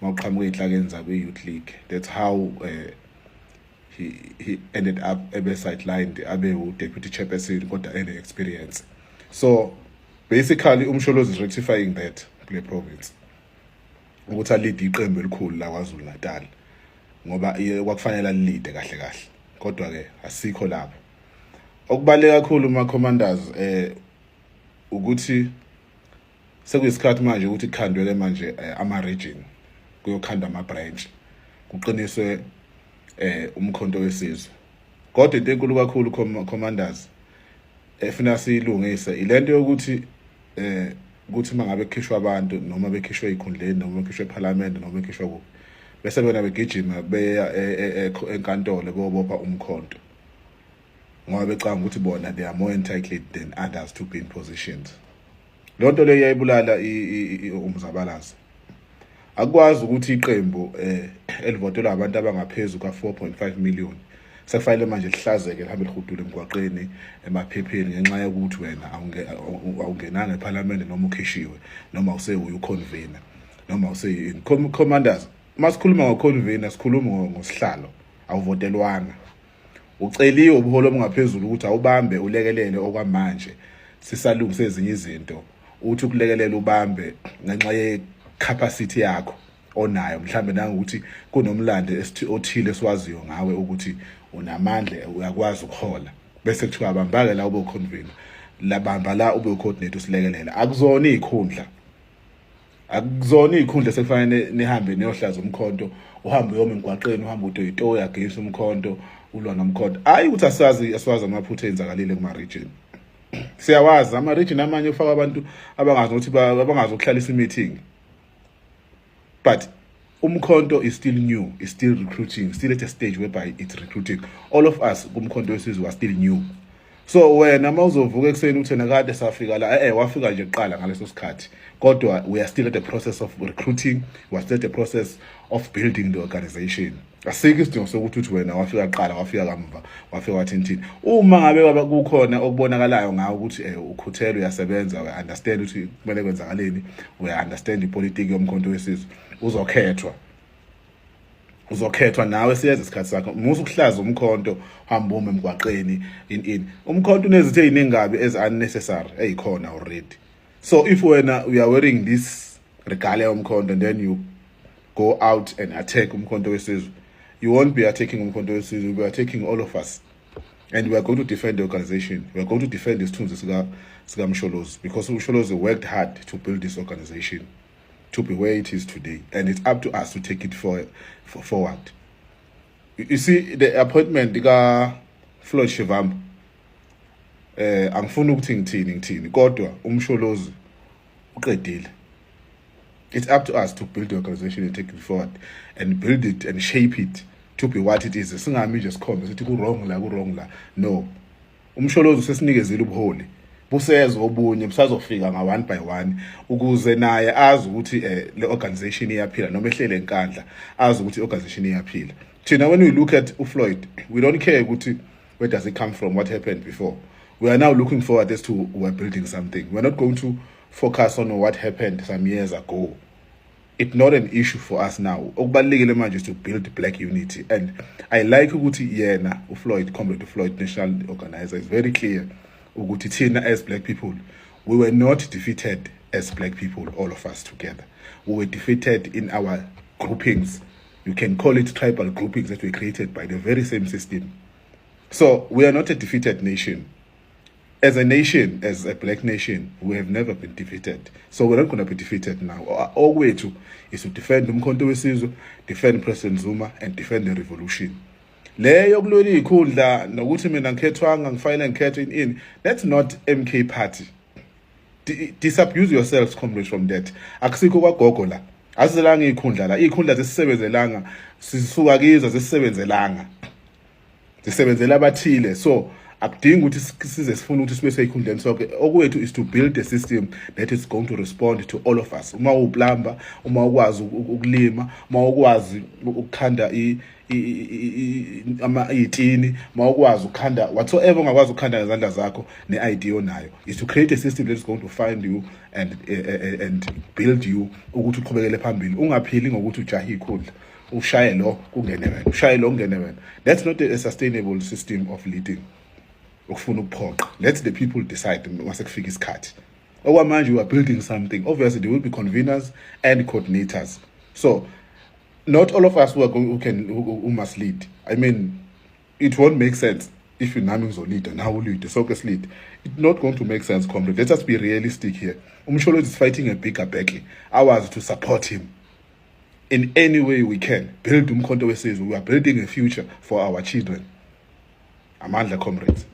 mawuqhamuka ey'nhlakeni zabe youth league. That's how he ended up ebe sidelined abe deputy chairperson kodwa ene experience. So basically umsholozi is rectifying that kule province ukuthi alide iqembu elikhulu la KwaZulu Natal ngoba kwakufanele lilide kahle kahle kodwa ke asikho lapho. Okubaleka kakhulu ma commanders ukuthi sekuyisikhathi manje ukuthi kukhandwe manje ama region kuyokhandwa ama branch kuqiniswe umkhonto wesizwe. Kodwa into enkulu kakhulu commanders efuna silungise ilento yokuthi ukuthi mangabe kukhishwa abantu noma bekhishwe ezikhundleni noma bekhishwe eParliament noma bekhishwa kuphi bese bona begijima beya enkantolo bobopha umkhonto ngoba becanga ukuthi bona they are more entitled than others to be in positions. Lonto le yayibulala umzabalazo. Akwazi ukuthi iqembu elivotelwa abantu abangaphezulu ka4.5 million sefayile manje lihlazeke lihambe lihudule emgwaqeni emaphepheni ngenxa yokuthi wena awungenanga eParliament noma ukhishiwe noma useyiconvener noma commanders. Masikhuluma ngoconvener sikhuluma ngosihlalo awuvotelwanga. Uceliwe ubuholo obungaphezulu ukuthi awubambe ulekelele okwamanje sisalungise ezinye izinto uthi ukulekelela ubambe ngenxa ye-capacity yakho onayo mhlambe nangokuthi kunomlando othile siwaziyo ngawe ukuthi unamandla uyakwazi ukuhola bese kuthiwa abambake la ube uconvener labamba la ube ucoordinator usilekelela. Akuzona izikhundla sekufanele nihambe niyohlaza umkhonto uhambe uyoma emgwaqeni uhambe utoyitoya against umkhonto ulwa nomkhonto. Hayi ukuthi asiwazi amaphutha enzakalile kuma region. Siyawazi ama region amanye ufaka abantu abangazi ukuthi abangazi ukuhlalisa meeting. But umkhonto is still new, is still recruiting, still at a stage whereby it's recruiting. All of us kumkhonto wesizwe are still new. So wena mawuzovuka ekseni uthi nakade safika la wafika nje kuqala ngaleso sikhathi kodwa we are still at the process of recruiting, we are still at the process of building the organization. Asikho isidingo sokuthi uthi wena wafika kuqala wafika kamva wafika wathintini. Uma ngabe kukhona okubonakalayo ngawo ukuthi ukhuthelo uyasebenza we understand ukuthi kumele kwenzakaleni we understand ipolitiki yomkhonto wesizwe uzokhethwa nawe siyazi isikhathi sakho musu kuhlaza umkhonto hamba uma emgwaqeni umkhonto unezithe iningabi as unnecessary ezikhona already. So if wena you are wearing this regalia umkhonto and then you go out and attack umkhonto wesizwe, you won't be attacking umkhonto wesizwe, you will be attacking all of us, and we are going to defend the organization. We are going to defend this sika Msholozi because Msholozi worked hard to build this organization to be where it is today, and it's up to us to take it forward. You see the appointment ka Floyd Shivambu angifuni ukuthi ngithini kodwa uMsholozi uqedile. It's up to us to build the organization and take it forward and build it and shape it to be what it is. Singami just khombe sithi ku wrong la. No. Umsholozi sesinikezile ubuholi. Busezo obunye busazofika nga one by one ukuze naye azi ukuthi le organization iyaphila noma ehlele enkandla azi ukuthi organization iyaphila. Thina when we look at uFloyd, we don't care ukuthi where does it come from, what happened before. We are now looking forward as to we're building something. We're not going to focus on what happened some years ago. It's not an issue for us now. Okubalekile manje is to build black unity, and I like ukuthi yena uFloyd, comrade uFloyd, national organizer, is very clear ukuthi thina as black people we were not defeated as black people, all of us together. We were defeated in our groupings. You can call it tribal groupings that were created by the very same system. So we are not a defeated nation. As a nation, as a black nation, we have never been defeated. So we're not going to be defeated now. Our way to is to defend umkhonto wesizwe, defend President Zuma, and defend the revolution. Leyo kuleli ikhundla nokuthi mina ngikhethwanga ngifayile ngikhethe in, that's not MK party. Disabuse yourselves, comrades, from that. Akusikho kwagogo la. Asizelanga ikhundla la. Ikhundla zesisebenzelanga sisuka kizo zisisebenzelanga. Zisebenzela abathile. So akudingi ukuthi size sifuna ukuthi sibe seyikhundleni sonke. Okwethu is to build a system that is going to respond to all of us. Uma uplumber, uma ukwazi ukulima, uma ukwazi ukukhanda itini, uma ukwazi ukukhanda whatsoever ongakwazi ukukhanda ngezandla zakho ne-idea onayo, is to create a system that is going to find you and build you ukuthi uqhubekele phambili. Ungaphili ngokuthi ujahe ikhundla, ushaye lo kungene wena, ushaye lo kungene wena. That's not a sustainable system of leading. Ukufuna ukuphoqa. Let the people decide mase kufika isikhathi. Okwamanje you are building something. Obviously there will be conveners and coordinators. So not all of us who must lead. I mean, it won't make sense if you nami leader, now will lead, so lead. It's not going to make sense, comrade. Let us be realistic here. Umsholo is fighting a bigger battle. Ours to support him in any way we can. Build we are building a future for our children. Amandla, comrades.